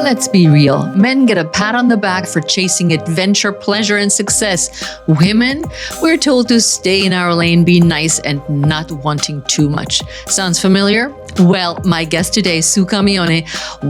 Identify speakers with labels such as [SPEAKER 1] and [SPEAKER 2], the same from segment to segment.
[SPEAKER 1] Let's be real. Men get a pat on the back for chasing adventure, pleasure, and success. Women, we're told to stay in our lane, be nice, and not wanting too much. Sounds familiar? Well, my guest today, Sue Camaione,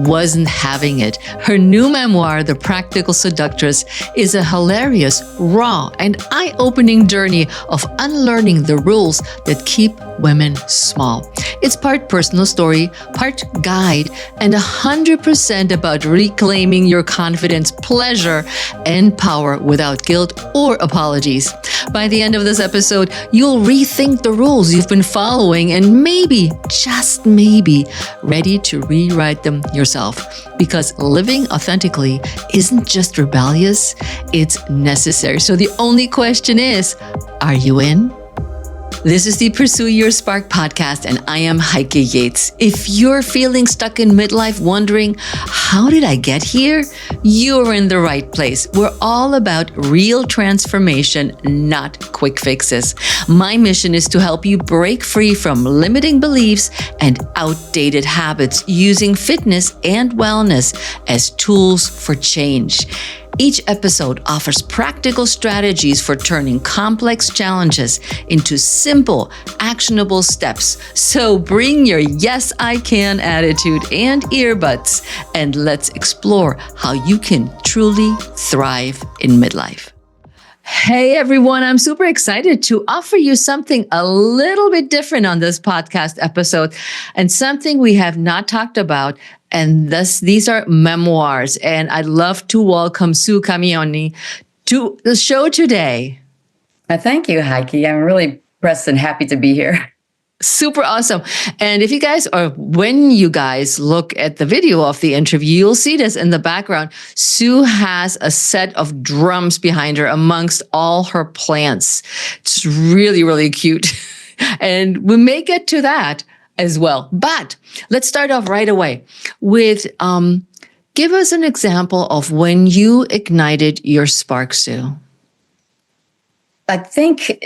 [SPEAKER 1] wasn't having it. Her new memoir, The Practical Seductress, is a hilarious, raw, and eye-opening journey of unlearning the rules that keep women small. It's part personal story, part guide, and 100% about reclaiming your confidence, pleasure, and power without guilt or apologies. By the end of this episode, you'll rethink the rules you've been following and maybe, just maybe, ready to rewrite them yourself. Because living authentically isn't just rebellious, it's necessary. So the only question is, are you in? This is the Pursue Your Spark podcast, and I am Heike Yates. If you're feeling stuck in midlife, wondering, how did I get here? You're in the right place. We're all about real transformation, not quick fixes. My mission is to help you break free from limiting beliefs and outdated habits using fitness and wellness as tools for change. Each episode offers practical strategies for turning complex challenges into simple, actionable steps. So bring your yes, I can attitude and earbuds, and let's explore how you can truly thrive in midlife. Hey everyone, I'm super excited to offer you something a little bit different on this podcast episode and something we have not talked about. And these are memoirs. And I'd love to welcome Sue Camaione to the show today.
[SPEAKER 2] Thank you, Heike. I'm really impressed and happy to be here.
[SPEAKER 1] Super awesome. And if you guys, or when you guys look at the video of the interview, you'll see this in the background. Sue has a set of drums behind her amongst all her plants. It's really, really cute. And we may get to that as well. But let's start off right away with, give us an example of when you ignited your spark, Sue.
[SPEAKER 2] I think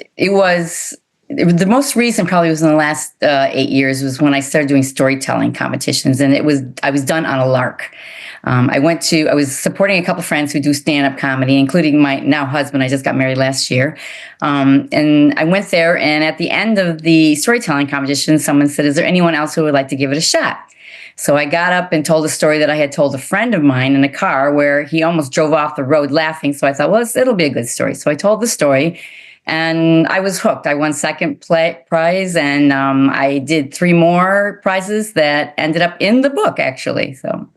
[SPEAKER 2] the most recent probably was in the last 8 years was when I started doing storytelling competitions, and I was done on a lark. I was supporting a couple friends who do stand-up comedy, including my now husband. I just got married last year. And I went there, and at the end of the storytelling competition, someone said, "Is there anyone else who would like to give it a shot?" So I got up and told a story that I had told a friend of mine in a car where he almost drove off the road laughing. So I thought, well, it'll be a good story. So I told the story, and I was hooked. I won second prize, and I did 3 more prizes that ended up in the book, actually.
[SPEAKER 1] So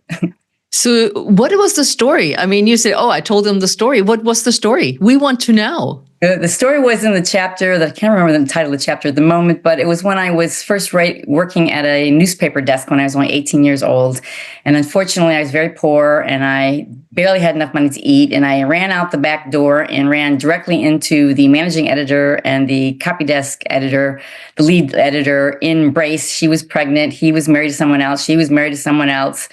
[SPEAKER 1] what was the story? I mean, you said, I told them the story. What was the story? We want to know.
[SPEAKER 2] The story was in the chapter that I can't remember the title of the chapter at the moment, but it was when I was first working at a newspaper desk when I was only 18 years old. And unfortunately, I was very poor and I barely had enough money to eat. And I ran out the back door and ran directly into the managing editor and the copy desk editor, the lead editor in Brace. She was pregnant. He was married to someone else. She was married to someone else.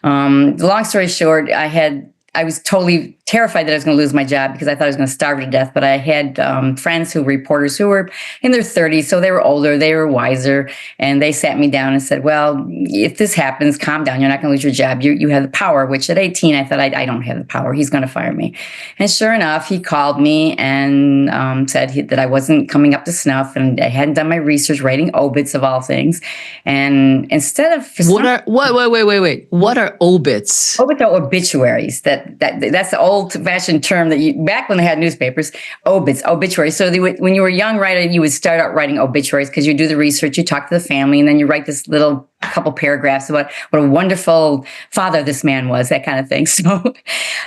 [SPEAKER 2] Long story short, I was totally terrified that I was going to lose my job because I thought I was going to starve to death. But I had friends who were reporters who were in their 30s, so they were older, they were wiser, and they sat me down and said, "Well, if this happens, calm down. You're not going to lose your job. You have the power." Which at 18, I thought, I don't have the power. He's going to fire me. And sure enough, he called me and said that I wasn't coming up to snuff, and I hadn't done my research, writing obits of all things. And instead of
[SPEAKER 1] wait. What are obits?
[SPEAKER 2] Obits are obituaries. That's the old-fashioned term that back when they had newspapers, obituaries. So when you were a young writer, you would start out writing obituaries because you do the research, you talk to the family, and then you write this little couple paragraphs about what a wonderful father this man was, that kind of thing. So,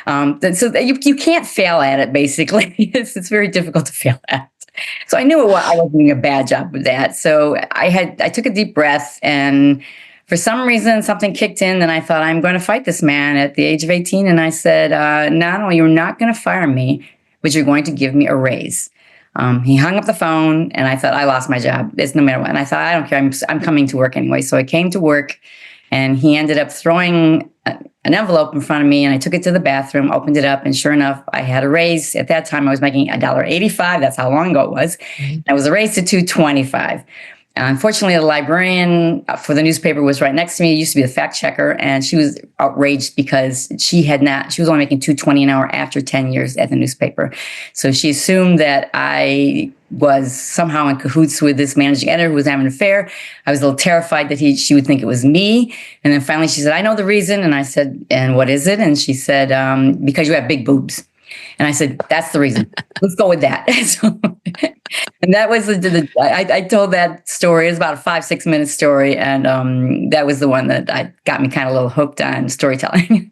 [SPEAKER 2] you can't fail at it. Basically, it's very difficult to fail at. So I knew I was doing a bad job with that. So I took a deep breath, and for some reason, something kicked in, and I thought, I'm going to fight this man at the age of 18. And I said, no, you're not going to fire me, but you're going to give me a raise. He hung up the phone, and I thought, I lost my job. It's no matter what. And I thought, I don't care. I'm coming to work anyway. So I came to work, and he ended up throwing an envelope in front of me, and I took it to the bathroom, opened it up, and sure enough, I had a raise. At that time, I was making $1.85. That's how long ago it was. Mm-hmm. I was raised to $2.25. Unfortunately, the librarian for the newspaper was right next to me. It used to be the fact checker, and she was outraged because she was only making $2.20 an hour after 10 years at the newspaper. So she assumed that I was somehow in cahoots with this managing editor who was having an affair. I was a little terrified that she would think it was me. And then finally she said, I know the reason. And I said, and what is it? And she said, because you have big boobs. And I said, that's the reason. Let's go with that. And that was I told that story. It was about a 5-6 minute story. And that was the one that got me kind of a little hooked on storytelling.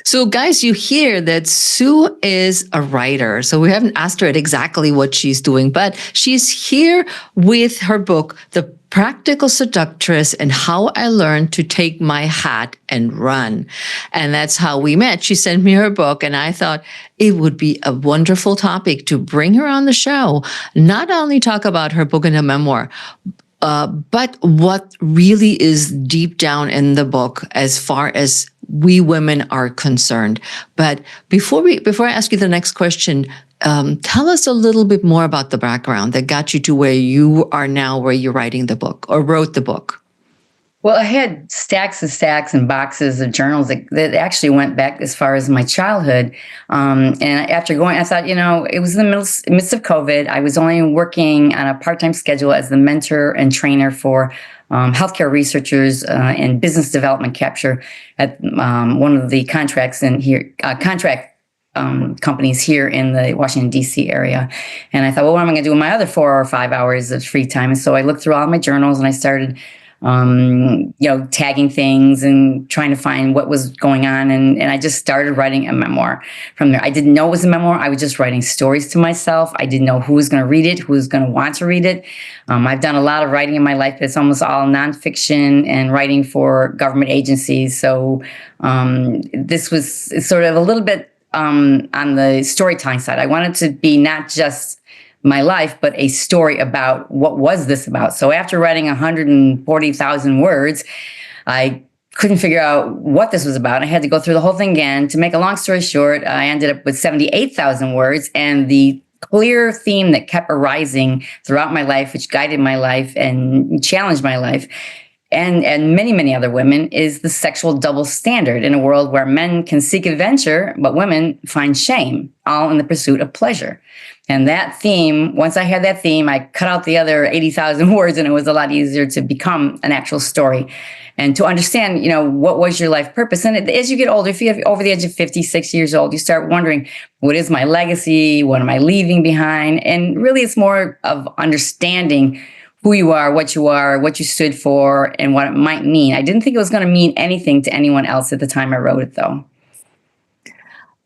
[SPEAKER 1] So, guys, you hear that Sue is a writer. So we haven't asked her exactly what she's doing, but she's here with her book, The Practical Seductress and How I Learned to Take My Hat and Run. And that's how we met. She sent me her book, and I thought it would be a wonderful topic to bring her on the show, not only talk about her book and her memoir, but what really is deep down in the book as far as we women are concerned. But before I ask you the next question, tell us a little bit more about the background that got you to where you are now, where you're writing the book or wrote the book.
[SPEAKER 2] Well, I had stacks and boxes of journals that actually went back as far as my childhood. And after going, I thought, it was in the midst of COVID. I was only working on a part-time schedule as the mentor and trainer for healthcare researchers and business development capture at one of the contract companies here in the Washington, D.C. area. And I thought, well, what am I going to do in my other 4 or 5 hours of free time? And so I looked through all my journals and I started tagging things and trying to find what was going on. And I just started writing a memoir from there. I didn't know it was a memoir. I was just writing stories to myself. I didn't know who was going to read it, who was going to want to read it. I've done a lot of writing in my life, but it's almost all nonfiction and writing for government agencies. So this was sort of a little bit on the storytelling side. I wanted to be not just my life, but a story about what was this about. So after writing 140,000 words, I couldn't figure out what this was about. I had to go through the whole thing again. To make a long story short, I ended up with 78,000 words, and the clear theme that kept arising throughout my life, which guided my life and challenged my life, and many, many other women, is the sexual double standard in a world where men can seek adventure, but women find shame, all in the pursuit of pleasure. And that theme, once I had that theme, I cut out the other 80,000 words, and it was a lot easier to become an actual story and to understand, what was your life purpose. And as you get older, if you're over the age of 56 years old, you start wondering, what is my legacy? What am I leaving behind? And really, it's more of understanding who you are, what you stood for, and what it might mean. I didn't think it was going to mean anything to anyone else at the time I wrote it, though.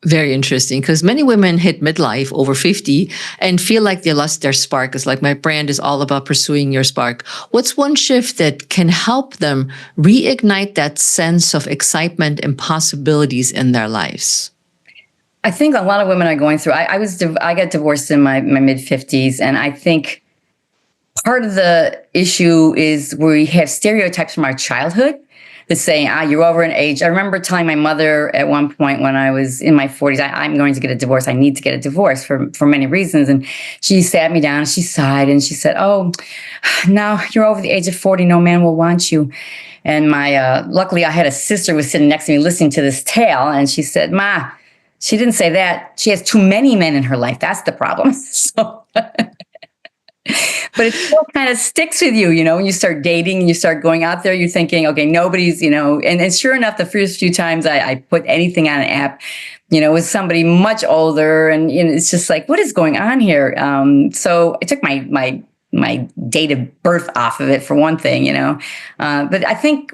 [SPEAKER 1] Very interesting, because many women hit midlife over 50 and feel like they lost their spark. It's like, my brand is all about pursuing your spark. What's one shift that can help them reignite that sense of excitement and possibilities in their lives?
[SPEAKER 2] I think a lot of women are going through, I got divorced in my mid-50s, and I think part of the issue is we have stereotypes from our childhood that say, you're over an age. I remember telling my mother at one point when I was in my 40s, I'm going to get a divorce. I need to get a divorce for many reasons. And she sat me down and she sighed and she said, oh, now you're over the age of 40. No man will want you. And luckily I had a sister who was sitting next to me listening to this tale. And she said, Ma, she didn't say that. She has too many men in her life. That's the problem. So... But it still kind of sticks with you, when you start dating and you start going out there, you're thinking, okay, nobody's, and sure enough, the first few times I put anything on an app, with somebody much older, and it's just like, what is going on here? So I took my date of birth off of it for one thing, but I think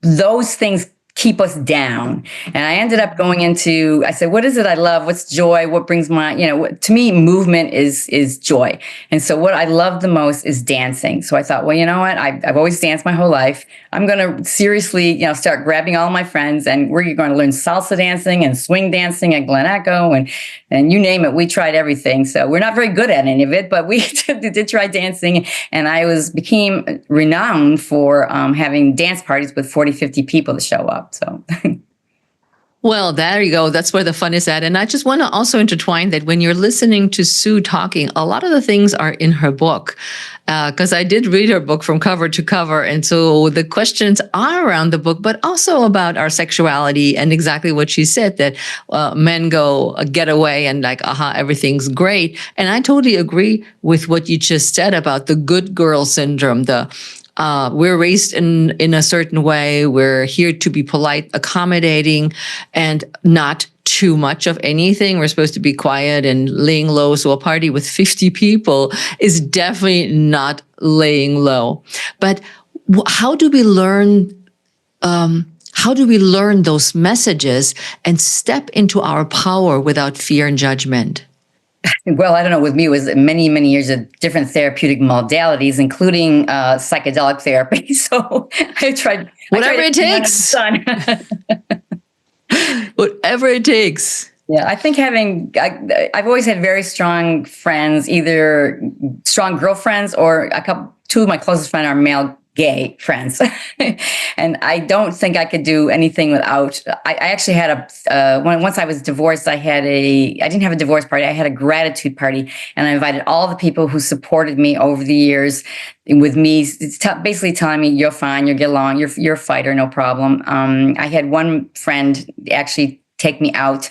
[SPEAKER 2] those things keep us down. And I ended up I said, what is it I love? What's joy? What brings to me, movement is joy. And so what I love the most is dancing. So I thought, well, you know what? I've always danced my whole life. I'm going to seriously, start grabbing all my friends, and we're going to learn salsa dancing and swing dancing at Glen Echo and you name it. We tried everything. So we're not very good at any of it, but we did try dancing. And I became renowned for having dance parties with 40, 50 people to show up. So,
[SPEAKER 1] Well, there you go. That's where the fun is at. And I just want to also intertwine that when you're listening to Sue talking, a lot of the things are in her book. Because I did read her book from cover to cover. And so the questions are around the book, but also about our sexuality and exactly what she said, that men go get away and like, aha, everything's great. And I totally agree with what you just said about the good girl syndrome, we're raised in a certain way. We're here to be polite, accommodating, and not too much of anything. We're supposed to be quiet and laying low. So a party with 50 people is definitely not laying low. But how do we learn? How do we learn those messages and step into our power without fear and judgment?
[SPEAKER 2] Well, I don't know. With me, it was many, many years of different therapeutic modalities, including psychedelic therapy. So I tried
[SPEAKER 1] whatever it
[SPEAKER 2] everything under
[SPEAKER 1] takes.
[SPEAKER 2] the sun.
[SPEAKER 1] Whatever it takes.
[SPEAKER 2] Yeah, I think I've always had very strong friends, either strong girlfriends or two of my closest friends are male gay friends. And I don't think I could do anything without, I actually had once I was divorced, I didn't have a divorce party. I had a gratitude party, and I invited all the people who supported me over the years with me, basically telling me, you're fine, you'll get along, you're a fighter, no problem. I had one friend actually take me out.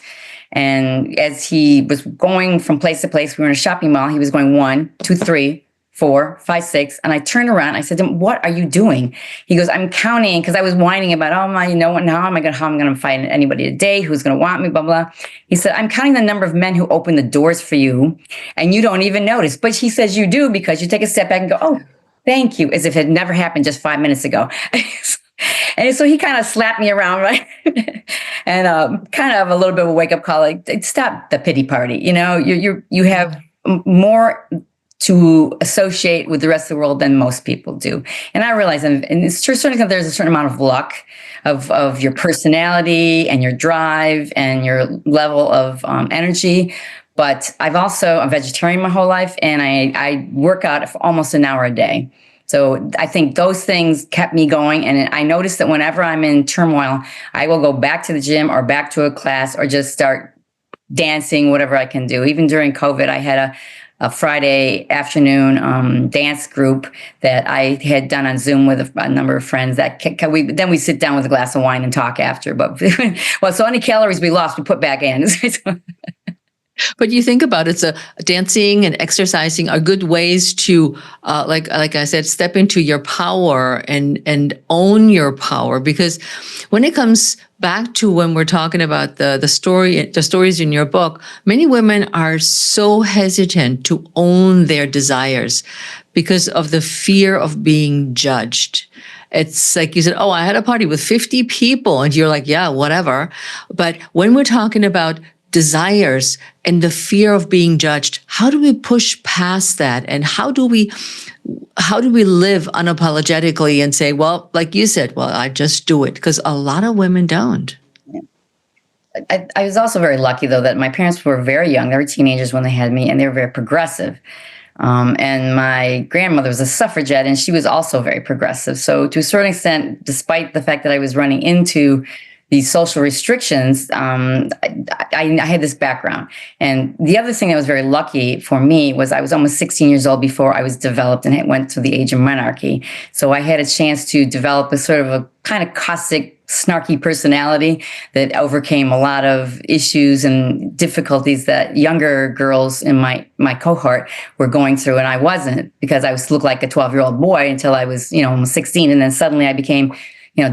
[SPEAKER 2] And as he was going from place to place, we were in a shopping mall. He was going 1, 2, 3, 4, 5, 6. And I turned around. I said to him, what are you doing? He goes, I'm counting, because I was whining about, how am I going to find anybody today who's going to want me, blah, blah. He said, I'm counting the number of men who open the doors for you, and you don't even notice. But he says you do, because you take a step back and go, oh, thank you, as if it had never happened just 5 minutes ago. And so he kind of slapped me around, right? And kind of a little bit of a wake-up call, like, stop the pity party. You have more to associate with the rest of the world than most people do. And I realize, and it's true, certainly there's a certain amount of luck of your personality and your drive and your level of energy. But I'm a vegetarian my whole life, and I work out for almost an hour a day. So I think those things kept me going. And I noticed that whenever I'm in turmoil, I will go back to the gym or back to a class or just start dancing, whatever I can do. Even during COVID, I had a Friday afternoon dance group that I had done on Zoom with a number of friends. Then we sit down with a glass of wine and talk after. But well, so any calories we lost, we put back in.
[SPEAKER 1] But you think about it, so dancing and exercising are good ways to, like I said, step into your power and own your power. Because when it comes back to when we're talking about the stories in your book, many women are so hesitant to own their desires because of the fear of being judged. It's like you said, oh, I had a party with 50 people, and you're like, yeah, whatever. But when we're talking about desires and the fear of being judged, how do we push past that? And how do we live unapologetically and say, well, like you said, well, I just do it? Because a lot of women don't.
[SPEAKER 2] I was also very lucky, though, that my parents were very young. They were teenagers when they had me, and they were very progressive. And my grandmother was a suffragette, and she was also very progressive. So to a certain extent, despite the fact that I was running into these social restrictions, I had this background. And the other thing that was very lucky for me was I was almost 16 years old before I was developed and went to the age of menarche. So I had a chance to develop a sort of a kind of caustic, snarky personality that overcame a lot of issues and difficulties that younger girls in my cohort were going through. And I wasn't, because I looked like a 12-year-old boy until I was, almost 16. And then suddenly I became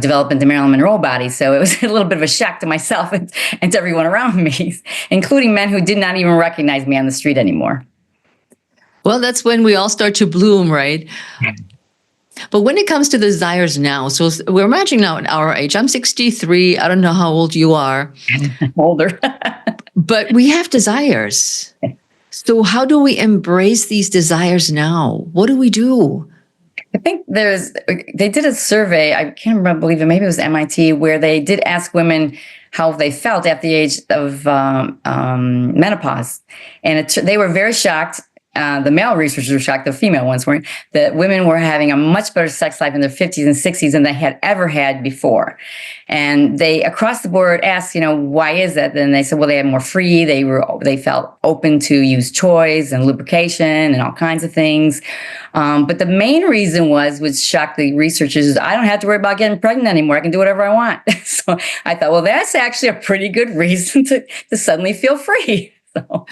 [SPEAKER 2] develop into Marilyn Monroe body. So it was a little bit of a shock to myself and to everyone around me, including men who did not even recognize me on the street anymore.
[SPEAKER 1] Well, that's when we all start to bloom, right? But when it comes to the desires now, so we're imagining now at our age, I'm 63. I don't know how old you are.
[SPEAKER 2] Older.
[SPEAKER 1] But we have desires. So how do we embrace these desires now? What do we do?
[SPEAKER 2] I think they did a survey, I can't remember, believe it, maybe it was MIT, where they did ask women how they felt at the age of menopause. And they were very shocked the male researchers were shocked, the female ones weren't, that women were having a much better sex life in their 50s and 60s than they had ever had before. And they, across the board, asked, why is that? Then they said, well, they had more free. They felt open to use toys and lubrication and all kinds of things. But the main reason which shocked the researchers, is I don't have to worry about getting pregnant anymore. I can do whatever I want. So I thought, well, that's actually a pretty good reason to suddenly feel free. So.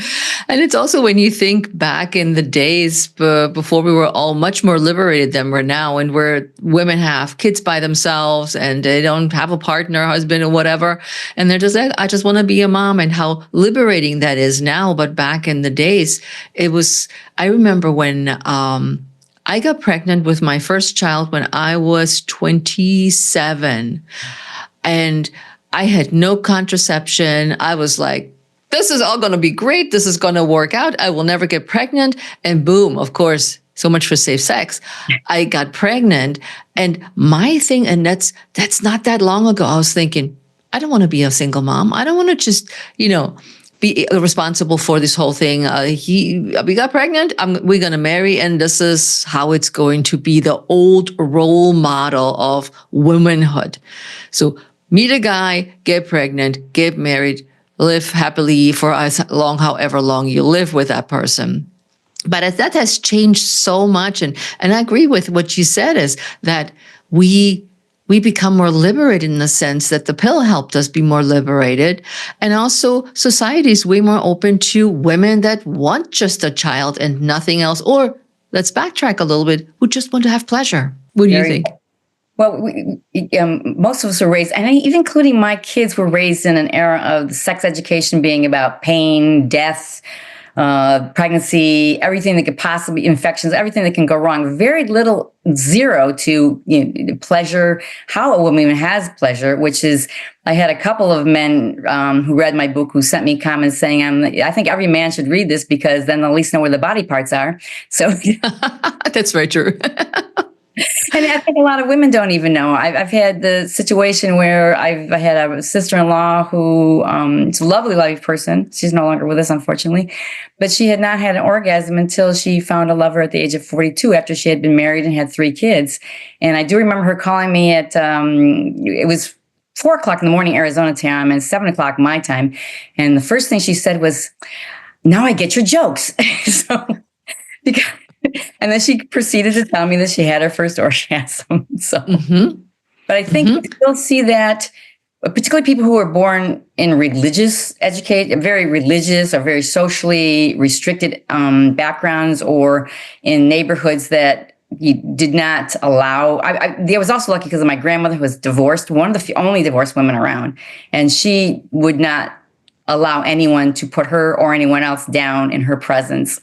[SPEAKER 1] And it's also when you think back in the days before we were all much more liberated than we're now, and where women have kids by themselves and they don't have a partner, husband or whatever. And they're just like, I just want to be a mom, and how liberating that is now. But back in the days, I remember when I got pregnant with my first child when I was 27, and I had no contraception. I was like, this is all going to be great. This is going to work out. I will never get pregnant. And boom, of course, so much for safe sex. I got pregnant. And my thing, and that's not that long ago, I was thinking, I don't want to be a single mom. I don't want to just, be responsible for this whole thing. We got pregnant. We're going to marry. And this is how it's going to be, the old role model of womanhood. So meet a guy, get pregnant, get married, live happily for however long you live with that person. But that has changed so much. And I agree with what you said, is that we become more liberated in the sense that the pill helped us be more liberated. And also society is way more open to women that want just a child and nothing else. Or let's backtrack a little bit, who just want to have pleasure. What do you think?
[SPEAKER 2] Well, most of us were raised, and even including my kids, were raised in an era of sex education being about pain, death, pregnancy, everything that could possibly, infections, everything that can go wrong. Very little, zero to pleasure, how a woman has pleasure, which is, I had a couple of men who read my book who sent me comments saying, I think every man should read this because then they'll at least know where the body parts are. So
[SPEAKER 1] that's very true.
[SPEAKER 2] And I think a lot of women don't even know. I've had the situation where I had a sister-in-law who is a lovely, lovely person. She's no longer with us, unfortunately. But she had not had an orgasm until she found a lover at the age of 42 after she had been married and had 3 kids. And I do remember her calling me at, it was 4 o'clock in the morning, Arizona time, and 7 o'clock my time. And the first thing she said was, now I get your jokes. And then she proceeded to tell me that she had her first orgasm. So, But I think we still see that, particularly people who are born in very religious or very socially restricted backgrounds, or in neighborhoods that you did not allow. I was also lucky because my grandmother was divorced, one of the only divorced women around, and she would not allow anyone to put her or anyone else down in her presence.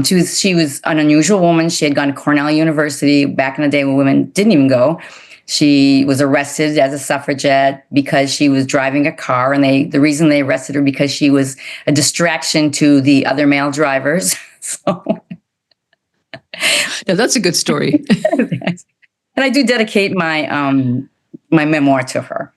[SPEAKER 2] She was an unusual woman. She had gone to Cornell University back in the day when women didn't even go. She was arrested as a suffragette because she was driving a car, and the reason they arrested her because she was a distraction to the other male drivers. So,
[SPEAKER 1] yeah, that's a good story.
[SPEAKER 2] And I do dedicate my my memoir to her.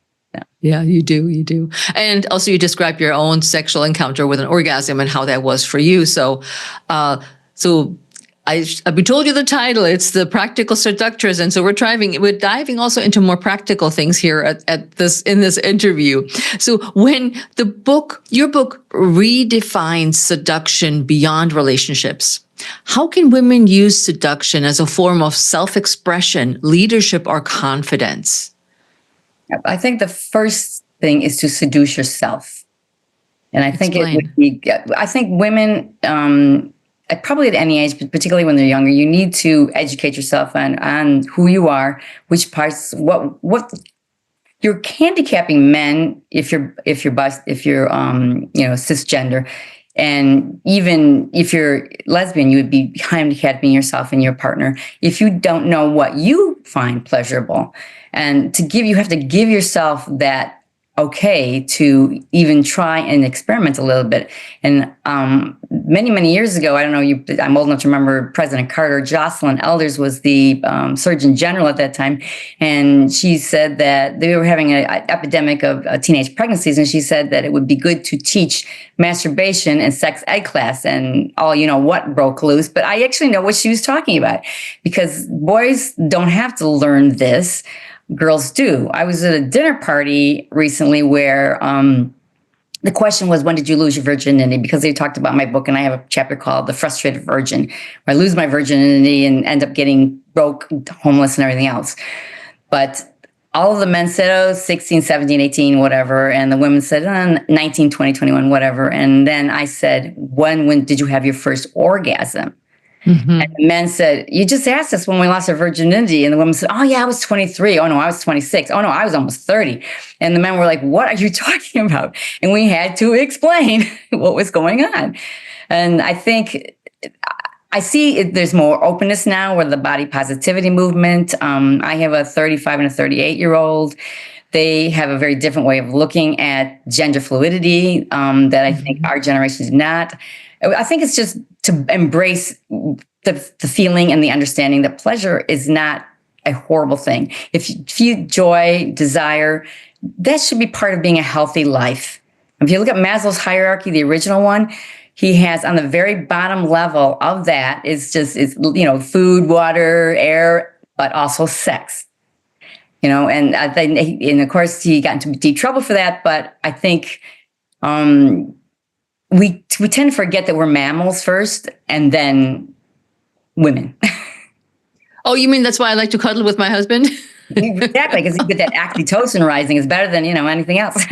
[SPEAKER 1] Yeah, you do. And also you describe your own sexual encounter with an orgasm and how that was for you. So, we told you the title, it's The Practical Seductress. And so we're diving also into more practical things here in this interview. So when your book redefines seduction beyond relationships, how can women use seduction as a form of self-expression, leadership, or confidence?
[SPEAKER 2] I think the first thing is to seduce yourself. And I think women, probably at any age, but particularly when they're younger, you need to educate yourself on who you are, which parts, what you're handicapping men if you're cisgender. And even if you're lesbian, you would be handicapping yourself and your partner if you don't know what you find pleasurable. And you have to give yourself that okay to even try and experiment a little bit. And many, many years ago, I don't know, I'm old enough to remember President Carter, Jocelyn Elders was the Surgeon General at that time. And she said that they were having an epidemic of teenage pregnancies. And she said that it would be good to teach masturbation and sex ed class, and all, what broke loose. But I actually know what she was talking about, because boys don't have to learn this. Girls do. I was at a dinner party recently where the question was, when did you lose your virginity? Because they talked about my book, and I have a chapter called The Frustrated Virgin, where I lose my virginity and end up getting broke, homeless, and everything else. But all of the men said, 16, 17, 18, whatever. And the women said, 19, 20, 21, whatever. And then I said, when did you have your first orgasm? Mm-hmm. And the men said, you just asked us when we lost our virginity. And the woman said, oh, yeah, I was 23. Oh, no, I was 26. Oh, no, I was almost 30. And the men were like, what are you talking about? And we had to explain what was going on. And I think I see there's more openness now with the body positivity movement. I have a 35 and a 38-year-old. They have a very different way of looking at gender fluidity that I think our generation is not. I think it's just to embrace the feeling and the understanding that pleasure is not a horrible thing. If you feel joy, desire, that should be part of being a healthy life. If you look at Maslow's hierarchy, the original one, he has on the very bottom level of that is food, water, air, but also sex. And I think, and of course he got into deep trouble for that. But I think we tend to forget that we're mammals first, and then women.
[SPEAKER 1] Oh, you mean that's why I like to cuddle with my husband?
[SPEAKER 2] Exactly, because you get that oxytocin rising is better than anything else.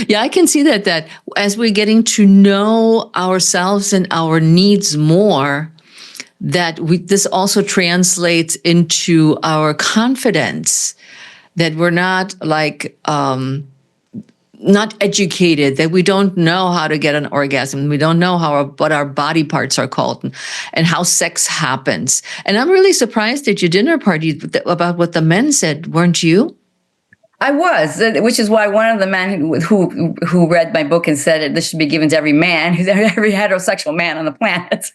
[SPEAKER 1] Yeah, I can see that as we're getting to know ourselves and our needs more, this also translates into our confidence, that we're not not educated, that we don't know how to get an orgasm. We don't know what our body parts are called and how sex happens. And I'm really surprised at your dinner party about what the men said, weren't you?
[SPEAKER 2] I was, which is why one of the men who read my book and said this should be given to every man, every heterosexual man on the planet.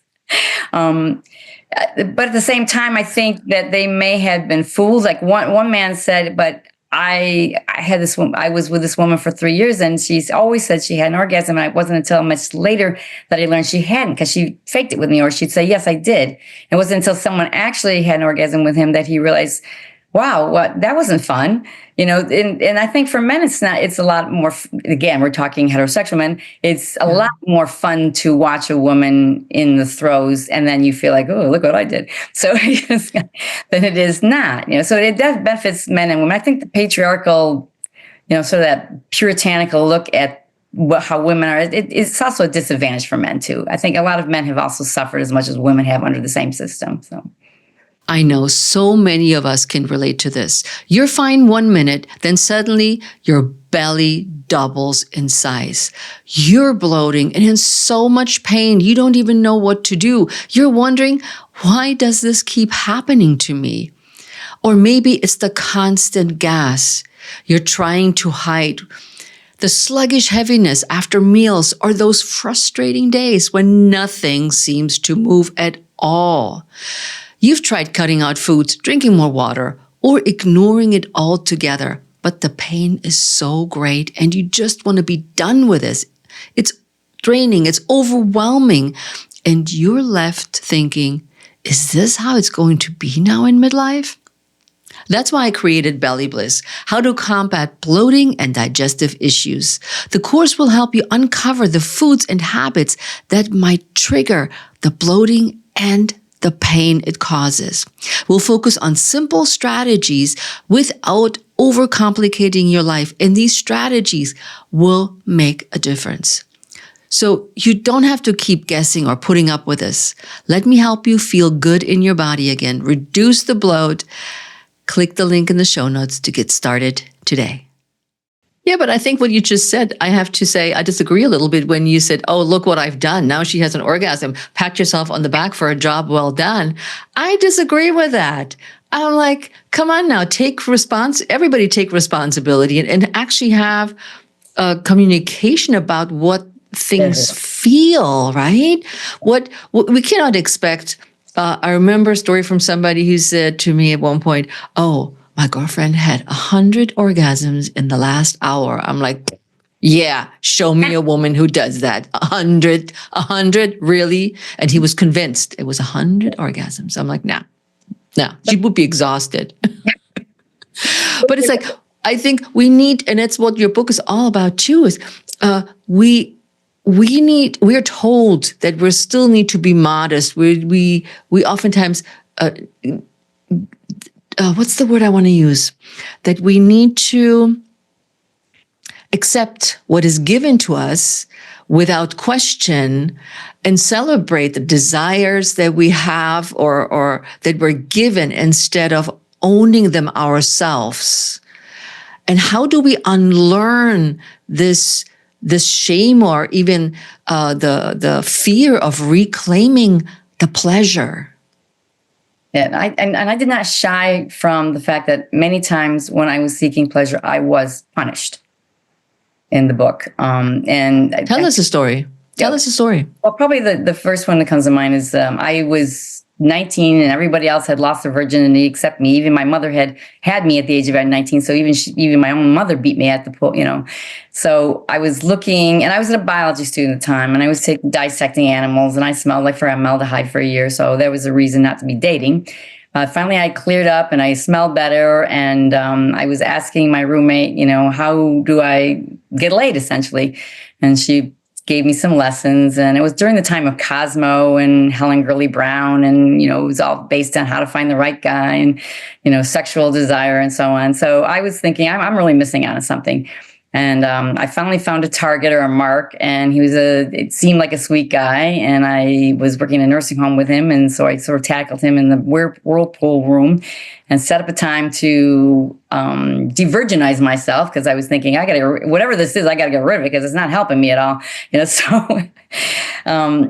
[SPEAKER 2] But at the same time, I think that they may have been fooled. Like one man said, but I had this woman, I was with this woman for 3 years, and she's always said she had an orgasm. And it wasn't until much later that I learned she hadn't, because she faked it with me, or she'd say, yes, I did. It wasn't until someone actually had an orgasm with him that he realized, wow, that wasn't fun. And I think for men, it's a lot more, again, we're talking heterosexual men. It's a lot more fun to watch a woman in the throes, and then you feel like, oh, look what I did. So than it is not, so it does benefits men and women. I think the patriarchal, sort of that puritanical look at how women are, it's also a disadvantage for men too. I think a lot of men have also suffered as much as women have under the same system. So
[SPEAKER 1] I know so many of us can relate to this. You're fine 1 minute, then suddenly your belly doubles in size. You're bloating and in so much pain, you don't even know what to do. You're wondering, why does this keep happening to me? Or maybe it's the constant gas you're trying to hide, the sluggish heaviness after meals, or those frustrating days when nothing seems to move at all. You've tried cutting out foods, drinking more water, or ignoring it altogether, but the pain is so great and you just want to be done with this. It's draining, it's overwhelming, and you're left thinking, is this how it's going to be now in midlife? That's why I created Belly Bliss, how to combat bloating and digestive issues. The course will help you uncover the foods and habits that might trigger the bloating and the pain it causes. We'll focus on simple strategies without overcomplicating your life, and these strategies will make a difference. So you don't have to keep guessing or putting up with this. Let me help you feel good in your body again. Reduce the bloat. Click the link in the show notes to get started today. Yeah, but I think what you just said, I have to say, I disagree a little bit when you said, oh, look what I've done. Now she has an orgasm. Pat yourself on the back for a job well done. I disagree with that. I'm like, come on now, everybody take responsibility and actually have communication about what things feel, right? What we cannot expect. I remember a story from somebody who said to me at one point, "Oh, my girlfriend had 100 orgasms in the last hour." I'm like, "Yeah, show me a woman who does that. 100, really?" And he was convinced it was 100 orgasms. I'm like, "Nah, nah, she would be exhausted." But it's like, I think we need, and that's what your book is all about too, is we we're told that we still need to be modest. We oftentimes what's the word I want to use? That we need to accept what is given to us without question and celebrate the desires that we have or that we're given instead of owning them ourselves. And how do we unlearn this shame or even the fear of reclaiming the pleasure?
[SPEAKER 2] Yeah, and I did not shy from the fact that many times when I was seeking pleasure, I was punished in the book. And
[SPEAKER 1] Tell us a story. Tell us a story.
[SPEAKER 2] Well, probably the first one that comes to mind is I was 19 and everybody else had lost their virginity except me. Even my mother had me at the age of 19. So even my own mother beat me at the pool, So I was looking, and I was a biology student at the time, and I was dissecting animals, and I smelled like formaldehyde for a year. So there was a reason not to be dating. Finally, I cleared up and I smelled better. And I was asking my roommate, how do I get laid, essentially? And she gave me some lessons, and it was during the time of Cosmo and Helen Gurley Brown, and it was all based on how to find the right guy and sexual desire and so on. So I was thinking I'm really missing out on something. And I finally found a target or a mark, and it seemed like a sweet guy, and I was working in a nursing home with him, and so I sort of tackled him in the whirlpool room and set up a time to de-virginize myself, because I was thinking, whatever this is, I got to get rid of it because it's not helping me at all. So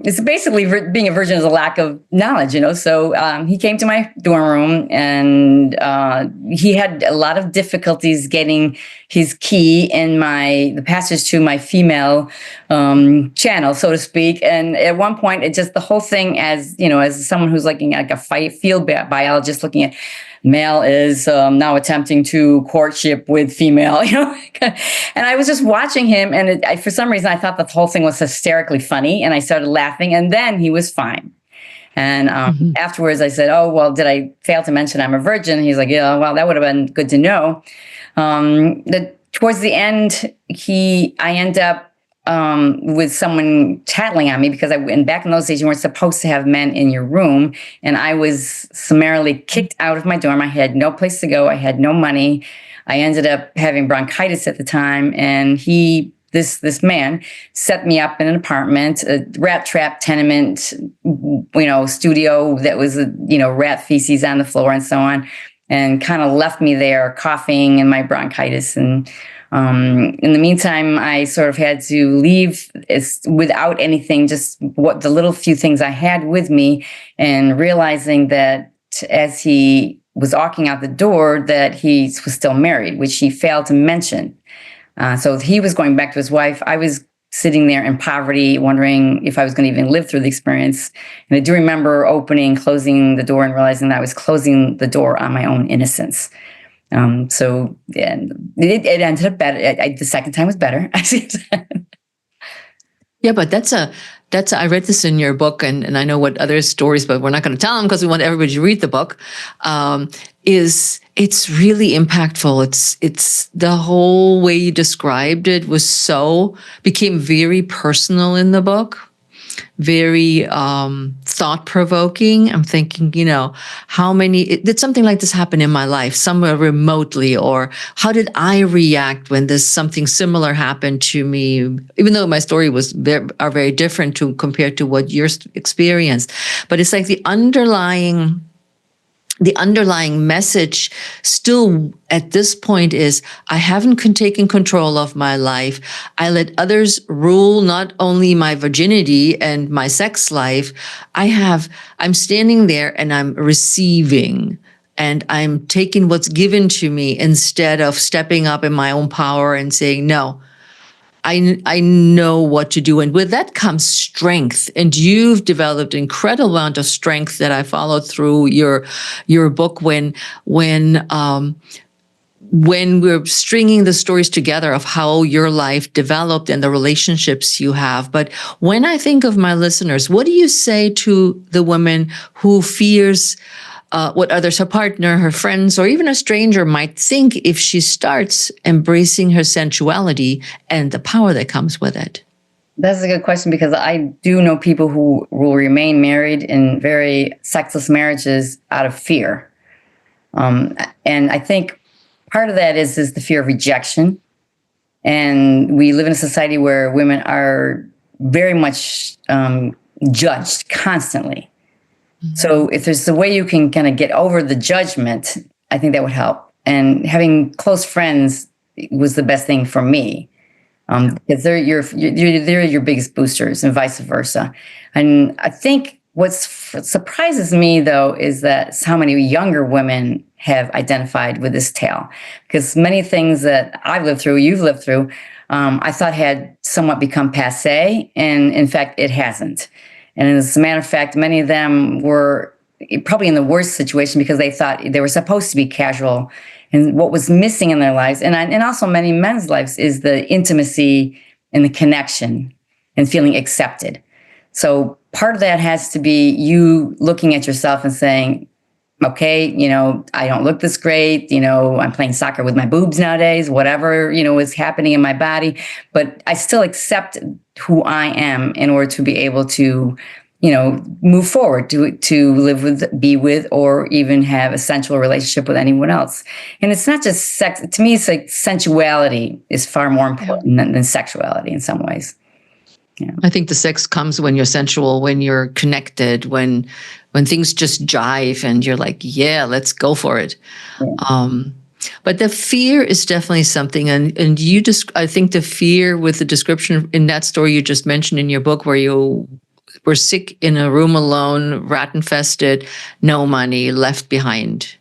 [SPEAKER 2] it's basically being a virgin is a lack of knowledge, So he came to my dorm room, and he had a lot of difficulties getting his key in the passage to my female channel, so to speak. And at one point, the whole thing, as someone who's looking like a field biologist looking at male is now attempting to courtship with female, And I was just watching him, and for some reason, I thought the whole thing was hysterically funny, and I started laughing, and then he was fine. And afterwards, I said, "Oh, well, did I fail to mention I'm a virgin?" He's like, "Yeah, well, that would have been good to know." Towards the end, I end up with someone tattling on me because and back in those days, you weren't supposed to have men in your room. And I was summarily kicked out of my dorm. I had no place to go. I had no money. I ended up having bronchitis at the time. And this man set me up in an apartment, a rat trap tenement, studio that was, rat feces on the floor and so on, and kind of left me there coughing and my bronchitis. And in the meantime, I sort of had to leave without anything, just the little few things I had with me, and realizing that as he was walking out the door, that he was still married, which he failed to mention. So he was going back to his wife. I was sitting there in poverty, wondering if I was going to even live through the experience. And I do remember closing the door and realizing that I was closing the door on my own innocence. So it ended up better. The second time was better.
[SPEAKER 1] Yeah, but I read this in your book, and I know what other stories, but we're not going to tell them because we want everybody to read the book. It's really impactful. It's the whole way you described it became very personal in the book. Very thought-provoking. I'm thinking, did something like this happen in my life somewhere remotely? Or how did I react when something similar happened to me? Even though my story are very different compared to what you're experienced. But it's like the underlying message still at this point is, I haven't taken control of my life. I let others rule not only my virginity and my sex life. I'm standing there and I'm receiving. and I'm taking what's given to me instead of stepping up in my own power and saying, no, I know what to do. And with that comes strength. And you've developed an incredible amount of strength that I followed through your book when we're stringing the stories together of how your life developed and the relationships you have. But when I think of my listeners, what do you say to the woman who fears what others, her partner, her friends, or even a stranger might think if she starts embracing her sensuality and the power that comes with it?
[SPEAKER 2] That's a good question, because I do know people who will remain married in very sexless marriages out of fear. And I think part of that is the fear of rejection. And we live in a society where women are very much judged constantly. Mm-hmm. So if there's a way you can kind of get over the judgment, I think that would help. And having close friends was the best thing for me, because they're your biggest boosters, and vice versa. And I think what surprises me, though, is that how many younger women have identified with this tale, because many things that I've lived through, you've lived through, I thought had somewhat become passé, and in fact, it hasn't. And as a matter of fact, many of them were probably in the worst situation because they thought they were supposed to be casual. And what was missing in their lives, and also many men's lives, is the intimacy and the connection and feeling accepted. So part of that has to be you looking at yourself and saying, okay, I don't look this great. I'm playing soccer with my boobs nowadays, whatever, is happening in my body, but I still accept who I am in order to be able to, move forward, to live with, be with, or even have a sensual relationship with anyone else. And it's not just sex. To me, it's like sensuality is far more important than sexuality in some ways. Yeah.
[SPEAKER 1] I think the sex comes when you're sensual, when you're connected, when things just jive and you're like, yeah, let's go for it. Yeah. But the fear is definitely something. And you just, I think the fear with the description in that story you just mentioned in your book, where you were sick in a room alone, rat infested, no money, left behind.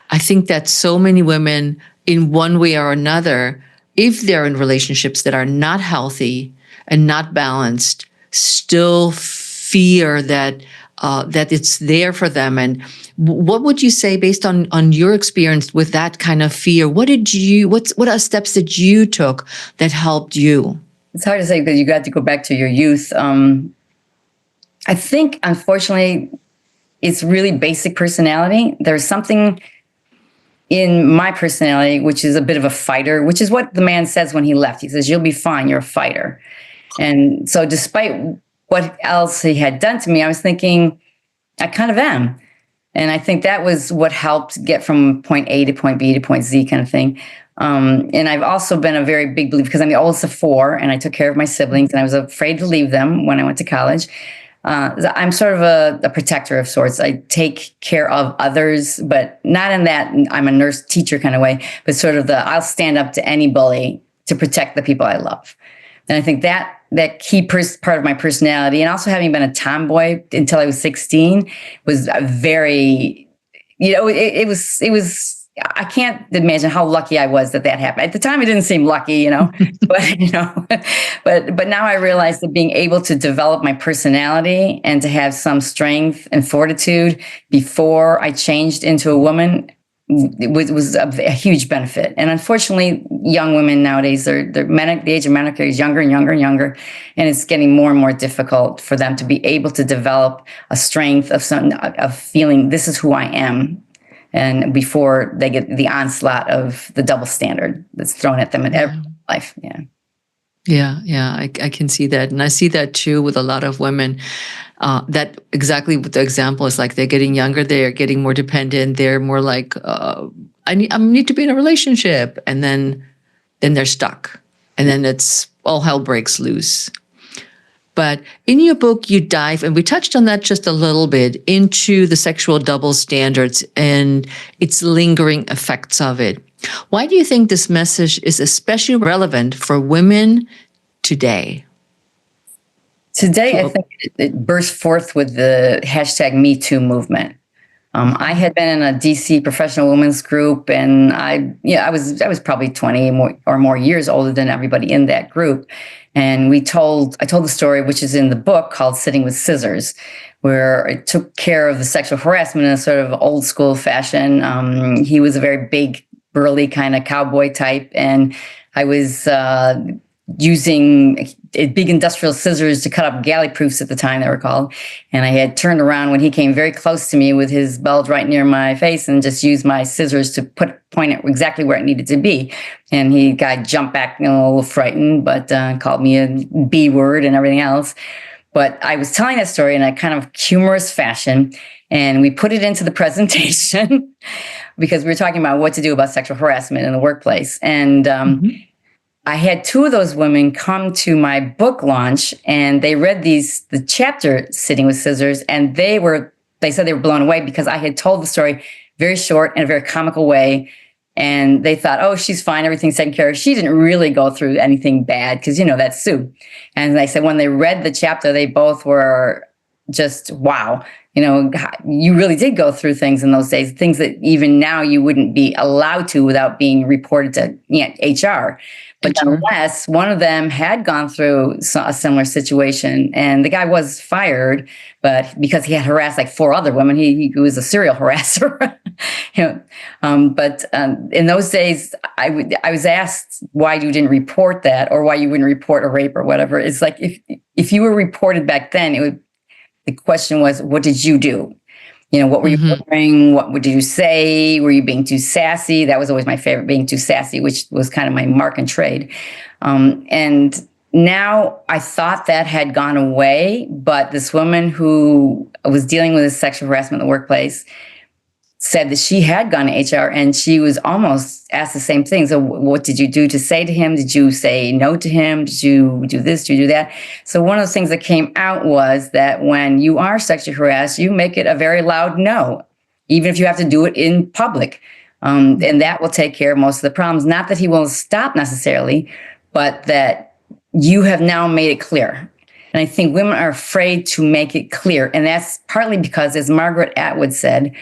[SPEAKER 1] I think that so many women, in one way or another, if they're in relationships that are not healthy and not balanced, still fear that it's there for them. And what would you say, based on your experience with that kind of fear? What are steps that you took that helped you?
[SPEAKER 2] It's hard to say, because you got to go back to your youth. I think, unfortunately, it's really basic personality. There's something in my personality which is a bit of a fighter, which is what the man says when he left. He says, "You'll be fine. You're a fighter." And so despite what else he had done to me, I was thinking, I kind of am. And I think that was what helped get from point A to point B to point Z kind of thing. And I've also been a very big believer, because I'm the oldest of four, and I took care of my siblings, and I was afraid to leave them when I went to college. I'm sort of a protector of sorts. I take care of others, but not in that I'm a nurse teacher kind of way, but sort of I'll stand up to any bully to protect the people I love. And I think that key part of my personality, and also having been a tomboy until I was 16, was a very, it was, I can't imagine how lucky I was that happened. At the time, it didn't seem lucky, but, but now I realize that being able to develop my personality and to have some strength and fortitude before I changed into a woman, it was a huge benefit. And unfortunately, young women nowadays, the age of menarche is younger and younger and younger, and it's getting more and more difficult for them to be able to develop a strength of feeling this is who I am, and before they get the onslaught of the double standard that's thrown at them in every life.
[SPEAKER 1] Yeah, I can see that. And I see that too with a lot of women. That exactly what the example is like. They're getting younger, they're getting more dependent, they're more like, I need to be in a relationship. And then they're stuck. And then it's all hell breaks loose. But in your book, you dive, and we touched on that just a little bit, into the sexual double standards and its lingering effects of it. Why do you think this message is especially relevant for women today?
[SPEAKER 2] Today, I think it burst forth with the hashtag #MeToo movement. I had been in a DC professional women's group, and I was probably 20 or more years older than everybody in that group. And I told the story, which is in the book, called Sitting with Scissors, where I took care of the sexual harassment in a sort of old school fashion. He was a very big, burly kind of cowboy type, and I was using big industrial scissors to cut up galley proofs at the time, they were called. And I had turned around when he came very close to me with his belt right near my face and just used my scissors to point it exactly where it needed to be. And guy jumped back, a little frightened, but called me a B word and everything else. But I was telling that story in a kind of humorous fashion, and we put it into the presentation because we were talking about what to do about sexual harassment in the workplace. And I had two of those women come to my book launch, and they read the chapter Sitting with Scissors, and they said they were blown away because I had told the story very short in a very comical way. And they thought, oh, she's fine, everything's taken care of. She didn't really go through anything bad because, that's Sue. And they said when they read the chapter, they both were just, wow, you really did go through things in those days, things that even now you wouldn't be allowed to without being reported to HR. But nonetheless, one of them had gone through a similar situation, and the guy was fired, but because he had harassed like 4 other women, he was a serial harasser. But in those days, I was asked why you didn't report that, or why you wouldn't report a rape or whatever. It's like if you were reported back then, the question was, what did you do? What were you wearing? What did you say? Were you being too sassy? That was always my favorite, being too sassy, which was kind of my mark and trade. And now I thought that had gone away, but this woman who was dealing with this sexual harassment in the workplace said that she had gone to HR, and she was almost asked the same thing. So what did you do to say to him? Did you say no to him? Did you do this? Did you do that? So one of those things that came out was that when you are sexually harassed, you make it a very loud no, even if you have to do it in public. And that will take care of most of the problems. Not that he will stop necessarily, but that you have now made it clear. And I think women are afraid to make it clear. And that's partly because, as Margaret Atwood said,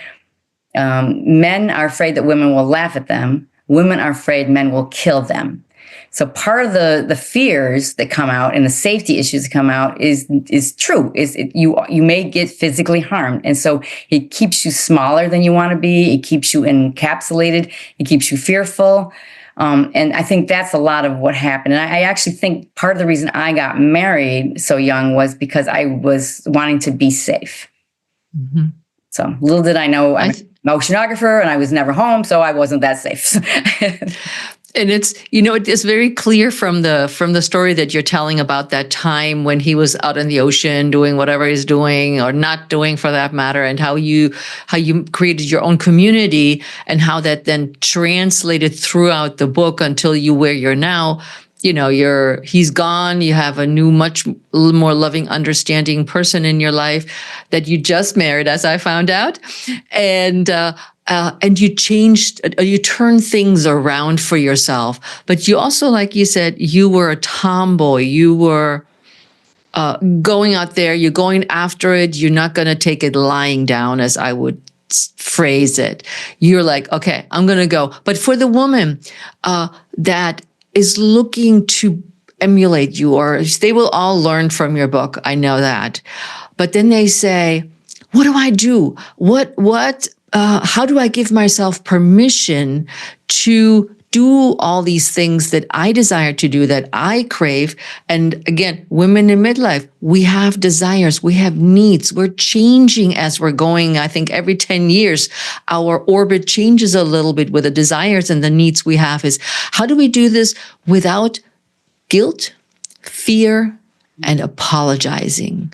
[SPEAKER 2] men are afraid that women will laugh at them. Women are afraid men will kill them. So part of the fears that come out and the safety issues that come out is true. You may get physically harmed, and so it keeps you smaller than you want to be. It keeps you encapsulated. It keeps you fearful. And I think that's a lot of what happened. And I actually think part of the reason I got married so young was because I was wanting to be safe. Mm-hmm. So little did I know, I'm an oceanographer, and I was never home, so I wasn't that safe.
[SPEAKER 1] And it's very clear from the story that you're telling about that time when he was out in the ocean doing whatever he's doing or not doing, for that matter, and how you created your own community, and how that then translated throughout the book until where you're now. He's gone. You have a new, much more loving, understanding person in your life that you just married, as I found out. And you changed, you turned things around for yourself. But you also, like you said, you were a tomboy. You were going out there, you're going after it. You're not going to take it lying down, as I would phrase it. You're like, okay, I'm going to go. But for the woman that is looking to emulate you, or they will all learn from your book, I know that. But then they say, what do I do? How do I give myself permission to do all these things that I desire to do, that I crave? And again, women in midlife, we have desires, we have needs, we're changing as we're going. I think every 10 years, our orbit changes a little bit with the desires and the needs we have. Is how do we do this without guilt, fear, and apologizing?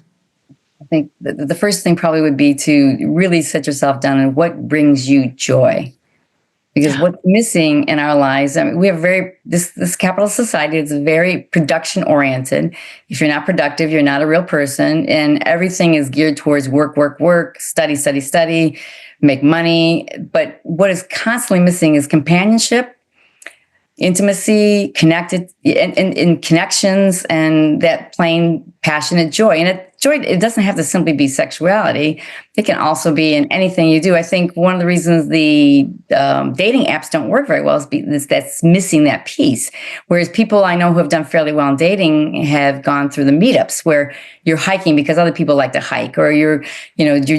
[SPEAKER 2] I think the first thing probably would be to really set yourself down and what brings you joy. Because what's missing in our lives, we have this capitalist society is very production oriented. If you're not productive, you're not a real person, and everything is geared towards work, work, work, study, study, study, make money. But what is constantly missing is companionship, intimacy, connected in connections, and that plain passionate joy. And joy, it doesn't have to simply be sexuality. It can also be in anything you do. I think one of the reasons the dating apps don't work very well is that's missing that piece. Whereas people I know who have done fairly well in dating have gone through the meetups where you're hiking because other people like to hike, or you're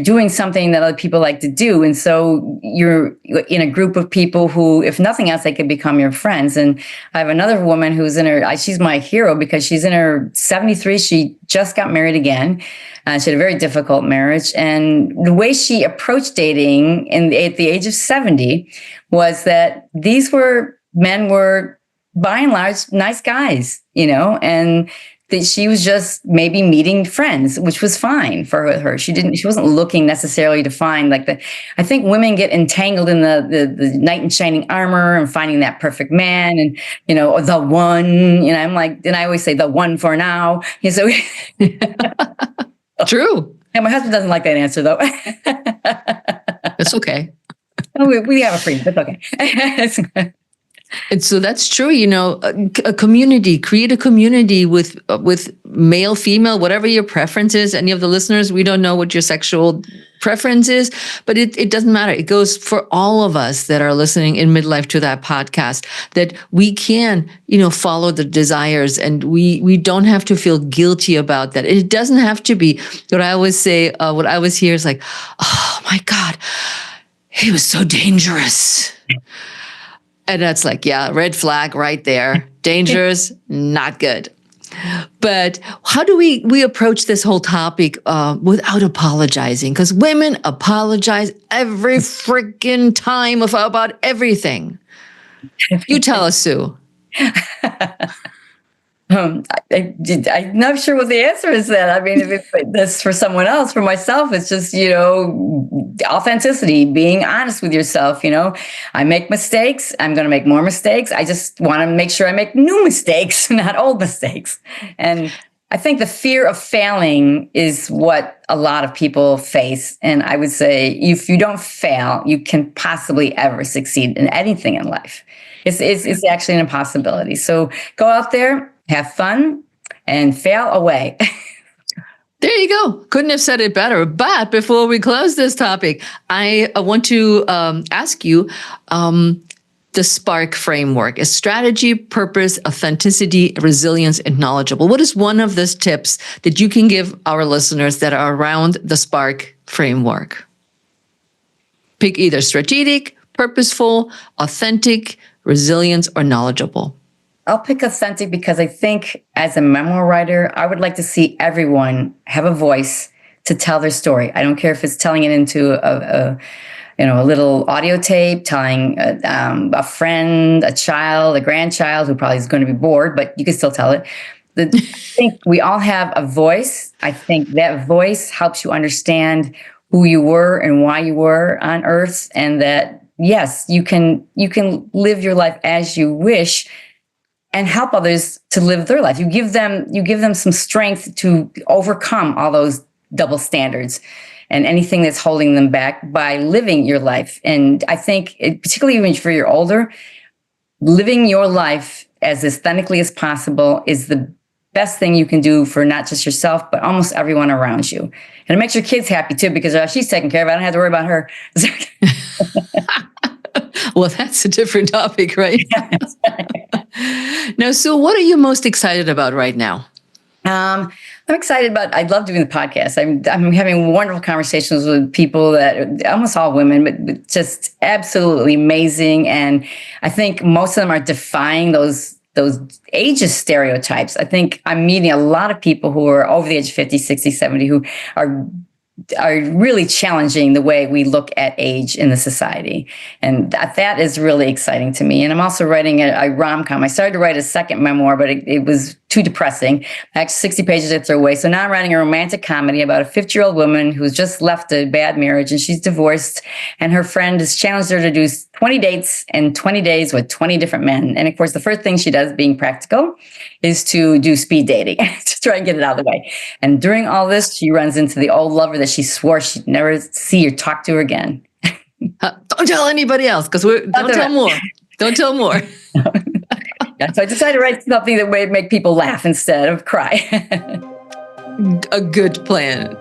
[SPEAKER 2] doing something that other people like to do. And so you're in a group of people who, if nothing else, they could become your friends. And I have another woman who's she's my hero because she's in her 73. She just got married again. She had a very difficult marriage. And the way she approached dating at the age of 70 was that these men were by and large nice guys, and that she was just maybe meeting friends, which was fine for her. She wasn't looking necessarily to find I think women get entangled in the knight in shining armor and finding that perfect man and, the one, I'm like, and I always say the one for now. So
[SPEAKER 1] True.
[SPEAKER 2] And my husband doesn't like that answer though.
[SPEAKER 1] It's okay.
[SPEAKER 2] We have a freedom. It's okay.
[SPEAKER 1] And so that's true. A community, create a community with male, female, whatever your preference is. Any of the listeners, we don't know what your sexual preference is, but it doesn't matter. It goes for all of us that are listening in midlife to that podcast, that we can, follow the desires, and we don't have to feel guilty about that. It doesn't have to be what I always say. What I always hear is like, oh my God, he was so dangerous. And that's like, yeah, red flag right there. Dangerous, not good. But how do we approach this whole topic without apologizing? Because women apologize every freaking time about everything. You tell us, Sue.
[SPEAKER 2] I'm not sure what the answer is then. I mean, if that's for someone else, for myself, it's just, authenticity, being honest with yourself. I make mistakes. I'm going to make more mistakes. I just want to make sure I make new mistakes, not old mistakes. And I think the fear of failing is what a lot of people face. And I would say if you don't fail, you can possibly ever succeed in anything in life. It's actually an impossibility. So go out there, have fun, and fail away.
[SPEAKER 1] There you go. Couldn't have said it better. But before we close this topic, I want to ask you the SPARK framework is strategy, purpose, authenticity, resilience, and knowledgeable. What is one of those tips that you can give our listeners that are around the SPARK framework? Pick either strategic, purposeful, authentic, resilience, or knowledgeable.
[SPEAKER 2] I'll pick authentic because I think as a memoir writer, I would like to see everyone have a voice to tell their story. I don't care if it's telling it into a little audio tape, telling a friend, a child, a grandchild who probably is going to be bored, but you can still tell it. I think we all have a voice. I think that voice helps you understand who you were and why you were on Earth, and that yes, you can live your life as you wish and help others to live their life. You give them some strength to overcome all those double standards and anything that's holding them back by living your life. And I think, particularly when you're older, living your life as authentically as possible is the best thing you can do for not just yourself, but almost everyone around you. And it makes your kids happy too, because she's taken care of. I don't have to worry about her.
[SPEAKER 1] Well, that's a different topic, right? Now, Sue, what are you most excited about right now?
[SPEAKER 2] I'm excited about, I love doing the podcast. I'm having wonderful conversations with people that almost all women, but just absolutely amazing. And I think most of them are defying those ageist stereotypes. I think I'm meeting a lot of people who are over the age of 50, 60, 70, who are really challenging the way we look at age in the society. And that is really exciting to me. And I'm also writing a rom-com. I started to write a second memoir, but it was too depressing. Actually, 60 pages I threw away. So now I'm writing a romantic comedy about a 50-year-old woman who's just left a bad marriage and she's divorced. And her friend has challenged her to do 20 dates in 20 days with 20 different men. And of course, the first thing she does, being practical, is to do speed dating to try and get it out of the way. And during all this, she runs into the old lover that she swore she'd never see or talk to again.
[SPEAKER 1] Don't tell anybody else, because don't tell more. Don't tell more.
[SPEAKER 2] Yeah, so I decided to write something that would make people laugh instead of cry.
[SPEAKER 1] A good plan.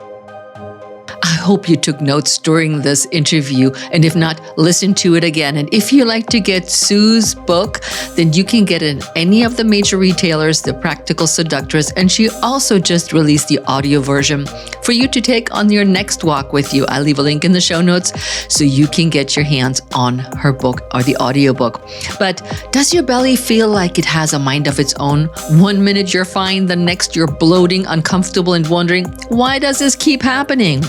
[SPEAKER 1] I hope you took notes during this interview, and if not, listen to it again. And if you like to get Sue's book, then you can get it in any of the major retailers, the Practical Seductress, and she also just released the audio version for you to take on your next walk with you. I'll leave a link in the show notes so you can get your hands on her book or the audiobook. But does your belly feel like it has a mind of its own? One minute you're fine, the next you're bloating, uncomfortable, and wondering, why does this keep happening?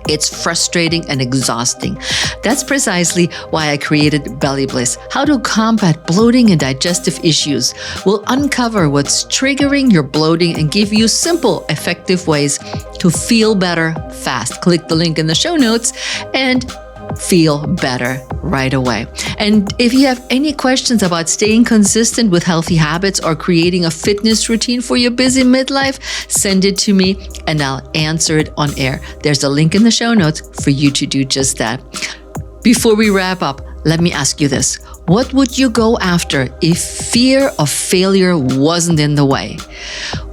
[SPEAKER 1] It's frustrating and exhausting. That's precisely why I created Belly Bliss, how to combat bloating and digestive issues. We'll uncover what's triggering your bloating and give you simple, effective ways to feel better fast. Click the link in the show notes and feel better right away. And if you have any questions about staying consistent with healthy habits or creating a fitness routine for your busy midlife, send it to me and I'll answer it on air. There's a link in the show notes for you to do just that. Before we wrap up, let me ask you this. What would you go after if fear of failure wasn't in the way?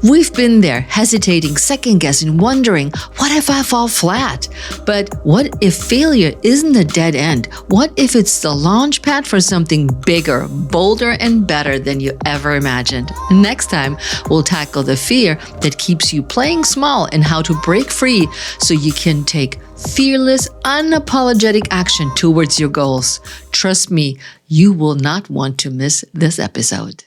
[SPEAKER 1] We've been there, hesitating, second-guessing, wondering, what if I fall flat? But what if failure isn't a dead end? What if it's the launch pad for something bigger, bolder, and better than you ever imagined? Next time, we'll tackle the fear that keeps you playing small and how to break free so you can take fearless, unapologetic action towards your goals. Trust me, you will not want to miss this episode.